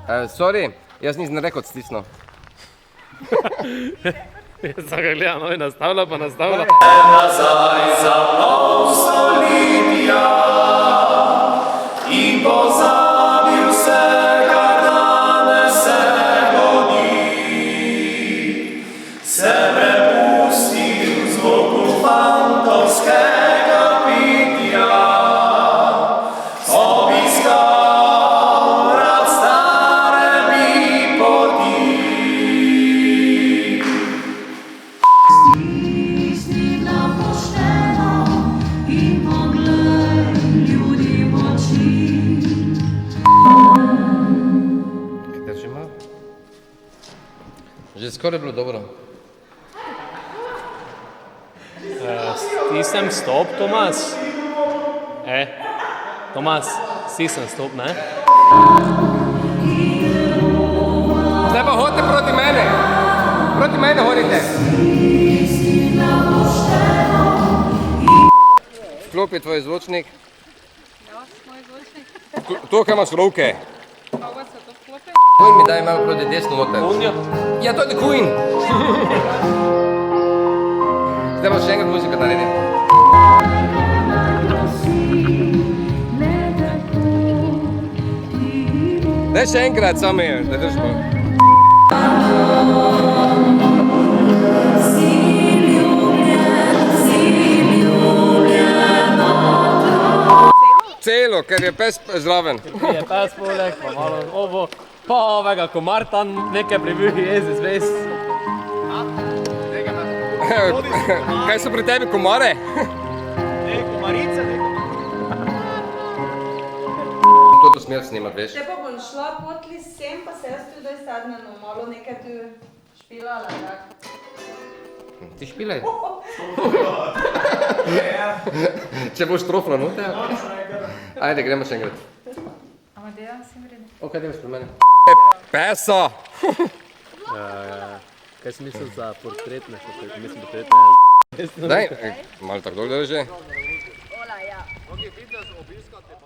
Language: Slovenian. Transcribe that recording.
Sorry, jaz nisem rekord stisnil. Jaz sem ga gledal, no, nastavlja pa nastavlja. Nazaj za pol stoletja in pozabil vse, kar danes se godi. Se prepustil zvoku fantovskega pitja, obiskal rad stare mi poti. Stisnila pošteno in poglej ljudi v oči. Kaj že ima? Že skoraj je bilo dobro. Stisnem stop, Tomas. Tomas, stisnem stop, ne? Zdaj pa hodite proti mene. Proti mene hodite. Vklopi tvoj zvočnik. Ja, moj zvočnik. Tukaj imaš roke. Kako se to vklopi? Kuj mi daj malo proti desno noter. Unjo. Ja, to je Queen. Zdaj boš še enkrat muzika narediti. Daj še enkrat, samo je, da držimo. Celo, ker je pes zraven. Je pes poleg, pa malo ovo, pa ovega komar tam nekaj pribihi jezi zvez. Kaj so pri tebi komare? Komarice, To smer snimat, veš. Te pa bom šla potli sem, pa se jaz tudi sadna, no malo nekaj tu špilala, tak. Ti špilaj. Če boš trofla noter. Ajde, gremo še enkrat. Amadeja, sem vredna. O, kaj delaš pri mene? Pesa! Kaj si mislil za portretne, mislim portretne? Daj, malo tako dolgo že. Ola, ja. Ok, fitness obiskate pa